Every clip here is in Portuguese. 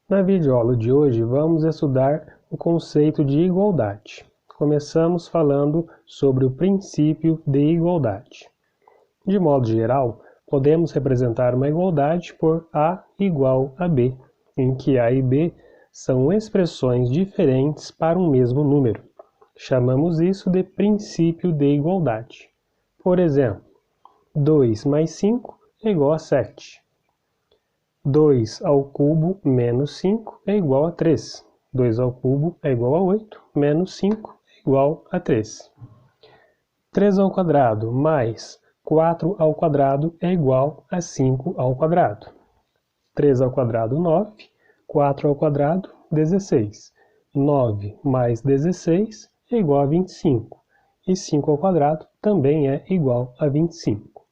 Na videoaula de hoje vamos estudar o conceito de igualdade. Começamos falando sobre o princípio de igualdade. De modo geral, podemos representar uma igualdade por A igual a B, em que A e B são expressões diferentes para um mesmo número. Chamamos isso de princípio de igualdade. Por exemplo, 2 mais 5 é igual a 7. 2 ao cubo menos 5 é igual a 3. 2 ao cubo é igual a 8, menos 5 é igual a 3. 3 ao quadrado mais 4 ao quadrado é igual a 5 ao quadrado. 3 ao quadrado, 9. 4 ao quadrado, 16. 9 mais 16 é igual a 25. E 5 ao quadrado também é igual a 25.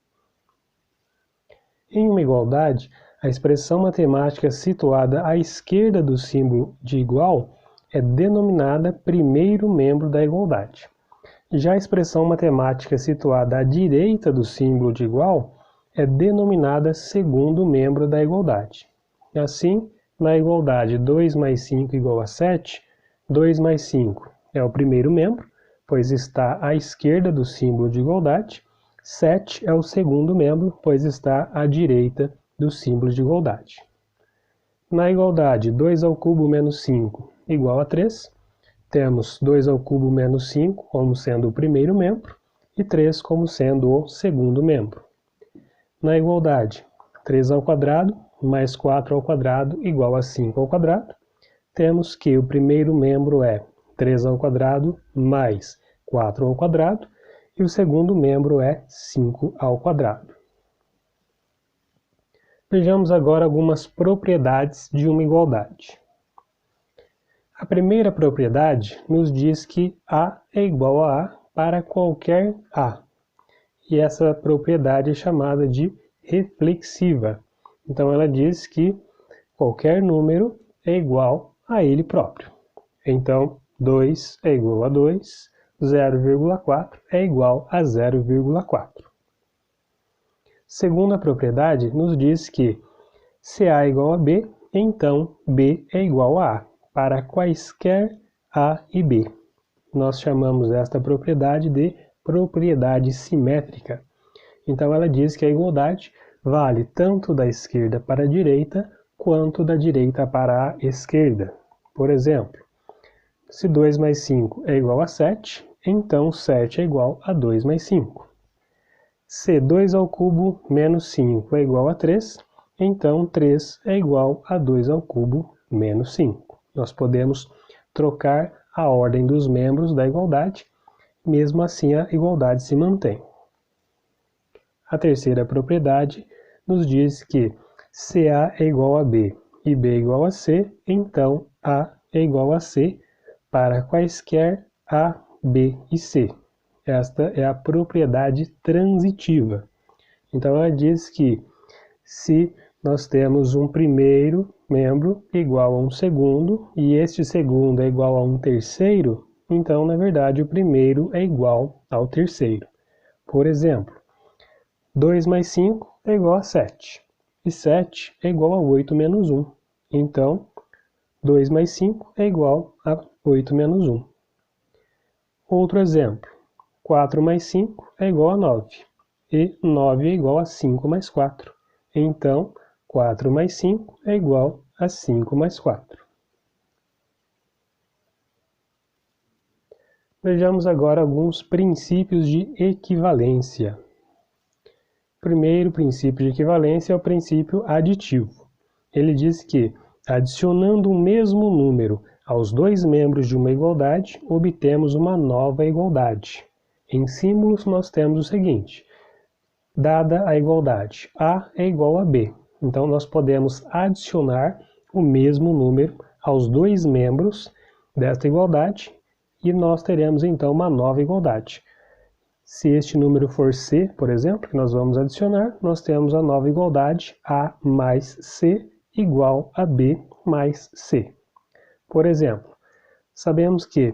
Em uma igualdade, a expressão matemática situada à esquerda do símbolo de igual é denominada primeiro membro da igualdade. Já a expressão matemática situada à direita do símbolo de igual é denominada segundo membro da igualdade. Assim, na igualdade 2 mais 5 igual a 7, 2 mais 5 é o primeiro membro, pois está à esquerda do símbolo de igualdade. 7 é o segundo membro, pois está à direita do símbolo de igualdade. Na igualdade 2 ao cubo menos 5 igual a 3, temos 2 ao cubo menos 5 como sendo o primeiro membro e 3 como sendo o segundo membro. Na igualdade 3 ao quadrado mais 4 ao quadrado igual a 5 ao quadrado, temos que o primeiro membro é 3 ao quadrado mais 4 ao quadrado e o segundo membro é 5 ao quadrado. Vejamos agora algumas propriedades de uma igualdade. A primeira propriedade nos diz que A é igual a A para qualquer A. E essa propriedade é chamada de reflexiva. Então ela diz que qualquer número é igual a ele próprio. Então 2 é igual a 2, 0,4 é igual a 0,4. Segunda propriedade nos diz que se A é igual a B, então B é igual a A, para quaisquer A e B. Nós chamamos esta propriedade de propriedade simétrica. Então ela diz que a igualdade vale tanto da esquerda para a direita, quanto da direita para a esquerda. Por exemplo, se 2 mais 5 é igual a 7, então 7 é igual a 2 mais 5. Se 2 ao cubo menos 5 é igual a 3, então 3 é igual a 2 ao cubo menos 5. Nós podemos trocar a ordem dos membros da igualdade, mesmo assim a igualdade se mantém. A terceira propriedade nos diz que se A é igual a B e B é igual a C, então A é igual a C para quaisquer A, B e C. Esta é a propriedade transitiva. Então ela diz que se nós temos um primeiro membro igual a um segundo e este segundo é igual a um terceiro, então na verdade o primeiro é igual ao terceiro. Por exemplo, 2 mais 5 é igual a 7 e 7 é igual a 8 menos 1. Então 2 mais 5 é igual a 8 menos 1. Outro exemplo. 4 mais 5 é igual a 9, e 9 é igual a 5 mais 4. Então, 4 mais 5 é igual a 5 mais 4. Vejamos agora alguns princípios de equivalência. O primeiro princípio de equivalência é o princípio aditivo. Ele diz que, adicionando o mesmo número aos dois membros de uma igualdade, obtemos uma nova igualdade. Em símbolos, nós temos o seguinte: dada a igualdade A é igual a B, então nós podemos adicionar o mesmo número aos dois membros desta igualdade e nós teremos então uma nova igualdade. Se este número for C, por exemplo, que nós vamos adicionar, nós temos a nova igualdade A mais C igual a B mais C. Por exemplo, sabemos que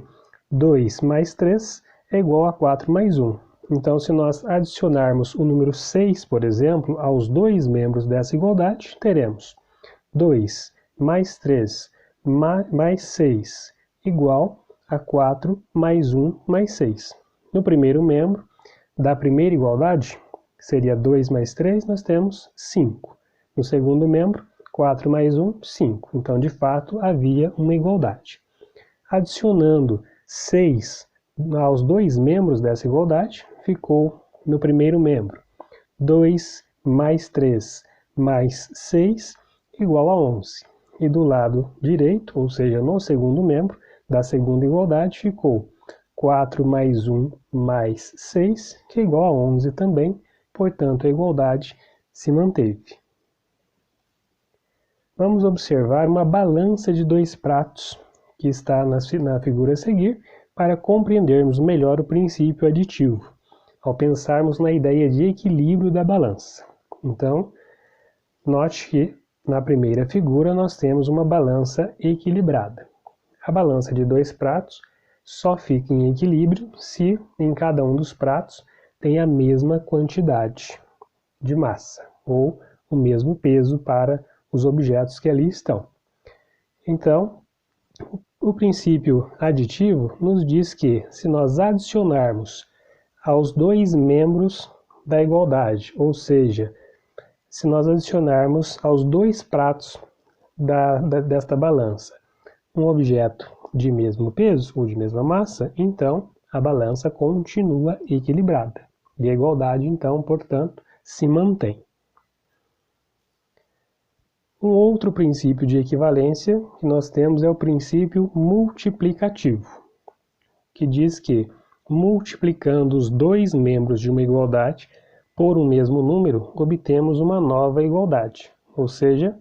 2 mais 3 é igual a 4 mais 1. Então, se nós adicionarmos o número 6, por exemplo, aos dois membros dessa igualdade, teremos 2 mais 3 mais 6 igual a 4 mais 1 mais 6. No primeiro membro da primeira igualdade, que seria 2 mais 3, nós temos 5. No segundo membro, 4 mais 1, 5. Então, de fato, havia uma igualdade. Adicionando 6 aos dois membros dessa igualdade, ficou no primeiro membro 2 mais 3 mais 6 igual a 11. E do lado direito, ou seja, no segundo membro da segunda igualdade, ficou 4 mais 1 mais 6, que é igual a 11 também, portanto a igualdade se manteve. Vamos observar uma balança de dois pratos, que está na figura a seguir, para compreendermos melhor o princípio aditivo, ao pensarmos na ideia de equilíbrio da balança. Então, note que na primeira figura nós temos uma balança equilibrada. A balança de dois pratos só fica em equilíbrio se em cada um dos pratos tem a mesma quantidade de massa, ou o mesmo peso para os objetos que ali estão. Então, o princípio aditivo nos diz que se nós adicionarmos aos dois membros da igualdade, ou seja, se nós adicionarmos aos dois pratos desta balança um objeto de mesmo peso ou de mesma massa, então a balança continua equilibrada. E a igualdade, então, portanto, se mantém. Um outro princípio de equivalência que nós temos é o princípio multiplicativo, que diz que, multiplicando os dois membros de uma igualdade por um mesmo número, obtemos uma nova igualdade. Ou seja,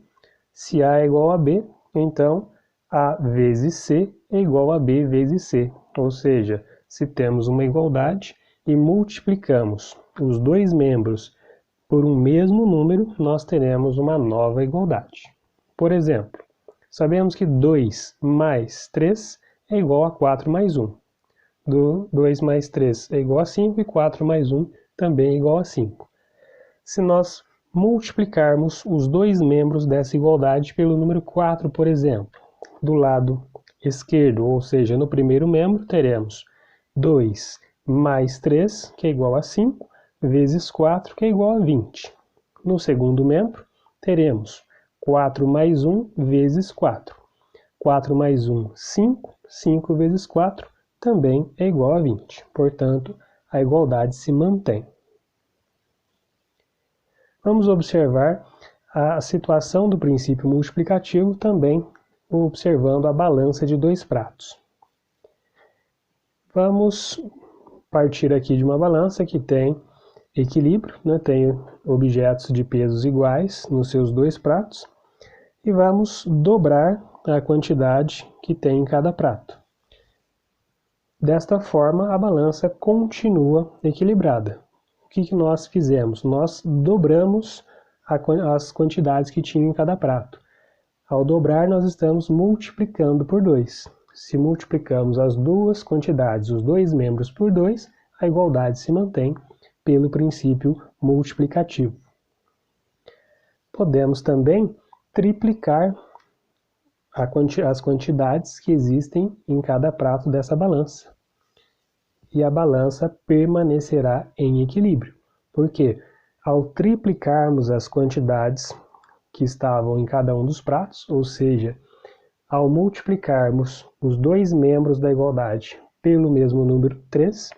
se A é igual a B, então A vezes C é igual a B vezes C. Ou seja, se temos uma igualdade e multiplicamos os dois membros por um mesmo número, nós teremos uma nova igualdade. Por exemplo, sabemos que 2 mais 3 é igual a 4 mais 1. 2 mais 3 é igual a 5 e 4 mais 1 também é igual a 5. Se nós multiplicarmos os dois membros dessa igualdade pelo número 4, por exemplo, do lado esquerdo, ou seja, no primeiro membro, teremos 2 mais 3, que é igual a 5, vezes 4, que é igual a 20. No segundo membro, teremos 4 mais 1 vezes 4. 4 mais 1, 5. 5 vezes 4 também é igual a 20. Portanto, a igualdade se mantém. Vamos observar a situação do princípio multiplicativo também observando a balança de dois pratos. Vamos partir aqui de uma balança que tem equilíbrio, tem objetos de pesos iguais nos seus dois pratos, e vamos dobrar a quantidade que tem em cada prato. Desta forma, a balança continua equilibrada. O que nós fizemos? Nós dobramos as quantidades que tinha em cada prato. Ao dobrar, nós estamos multiplicando por 2. Se multiplicamos as duas quantidades, os dois membros por 2, a igualdade se mantém pelo princípio multiplicativo. Podemos também triplicar as quantidades que existem em cada prato dessa balança. E a balança permanecerá em equilíbrio. Porque ao triplicarmos as quantidades que estavam em cada um dos pratos, ou seja, ao multiplicarmos os dois membros da igualdade pelo mesmo número 3,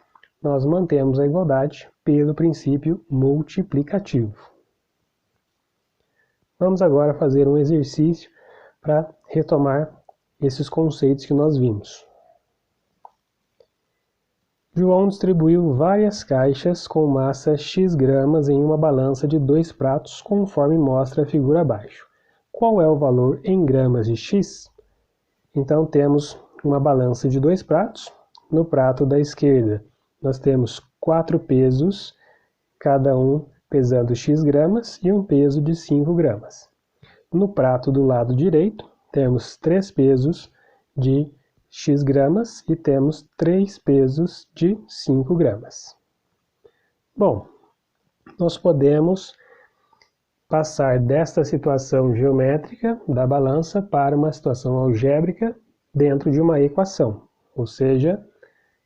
nós mantemos a igualdade pelo princípio multiplicativo. Vamos agora fazer um exercício para retomar esses conceitos que nós vimos. João distribuiu várias caixas com massa x gramas em uma balança de dois pratos, conforme mostra a figura abaixo. Qual é o valor em gramas de x? Então temos uma balança de dois pratos. No prato da esquerda nós temos 4 pesos, cada um pesando x gramas e um peso de 5 gramas. No prato do lado direito temos 3 pesos de x gramas e temos 3 pesos de 5 gramas. Bom, nós podemos passar desta situação geométrica da balança para uma situação algébrica dentro de uma equação, ou seja,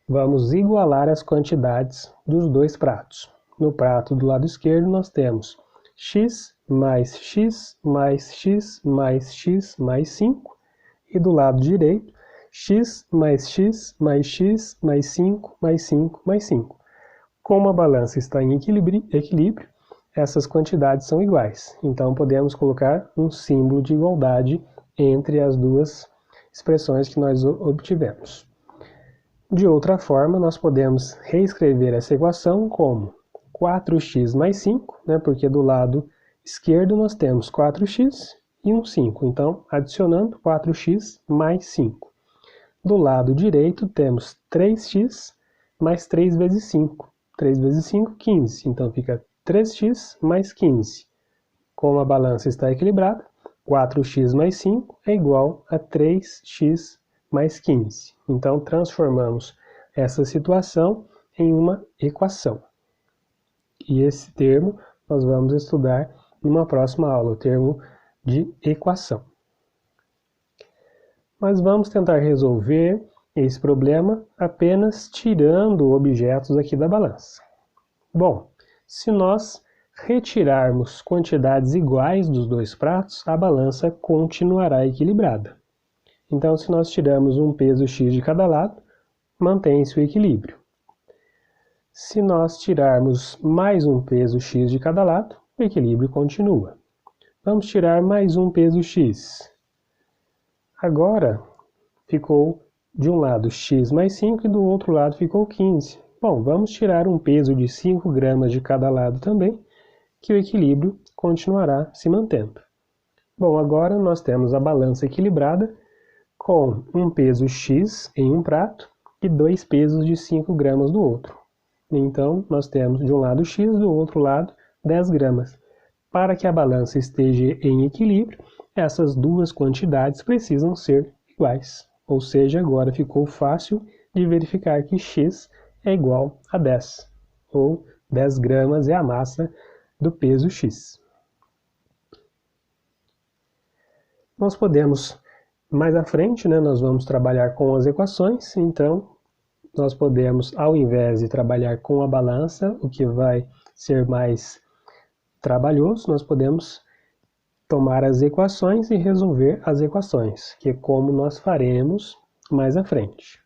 vamos igualar as quantidades dos dois pratos. No prato do lado esquerdo nós temos x mais x mais x mais x mais 5, e do lado direito, x mais x mais x mais 5 mais 5 mais 5. Como a balança está em equilíbrio, essas quantidades são iguais. Então podemos colocar um símbolo de igualdade entre as duas expressões que nós obtivemos. De outra forma, nós podemos reescrever essa equação como 4x mais 5, porque do lado esquerdo nós temos 4x e um 5. Então, adicionando 4x mais 5. Do lado direito temos 3x mais 3 vezes 5. 3 vezes 5, 15. Então fica 3x mais 15. Como a balança está equilibrada, 4x mais 5 é igual a 3x mais 15. Então transformamos essa situação em uma equação. E esse termo nós vamos estudar numa próxima aula, o termo de equação. Mas vamos tentar resolver esse problema apenas tirando objetos aqui da balança. Bom, se nós retirarmos quantidades iguais dos dois pratos, a balança continuará equilibrada. Então, se nós tiramos um peso x de cada lado, mantém-se o equilíbrio. Se nós tirarmos mais um peso x de cada lado, o equilíbrio continua. Vamos tirar mais um peso x. Agora, ficou de um lado x mais 5 e do outro lado ficou 15. Bom, vamos tirar um peso de 5 gramas de cada lado também, que o equilíbrio continuará se mantendo. Bom, agora nós temos a balança equilibrada com um peso x em um prato e 2 pesos de 5 gramas do outro. Então, nós temos de um lado x, do outro lado 10 gramas. Para que a balança esteja em equilíbrio, essas duas quantidades precisam ser iguais. Ou seja, agora ficou fácil de verificar que x é igual a 10, ou 10 gramas é a massa do peso x. Nós podemos, mais à frente, nós vamos trabalhar com as equações, então nós podemos, ao invés de trabalhar com a balança, o que vai ser mais trabalhoso, nós podemos tomar as equações e resolver as equações, que é como nós faremos mais à frente.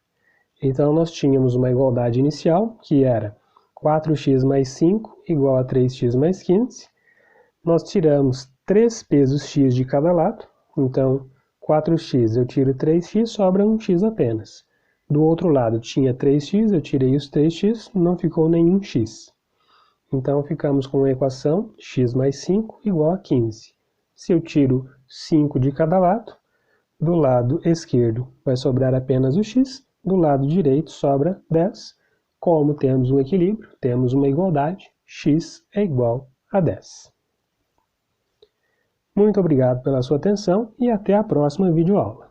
Então, nós tínhamos uma igualdade inicial, que era 4x mais 5 igual a 3x mais 15. Nós tiramos 3 pesos x de cada lado. Então, 4x eu tiro 3x, sobra 1x apenas. Do outro lado tinha 3x, eu tirei os 3x, não ficou nenhum x. Então, ficamos com a equação x mais 5 igual a 15. Se eu tiro 5 de cada lado, do lado esquerdo vai sobrar apenas o x, do lado direito sobra 10. Como temos um equilíbrio, temos uma igualdade, x é igual a 10. Muito obrigado pela sua atenção e até a próxima videoaula.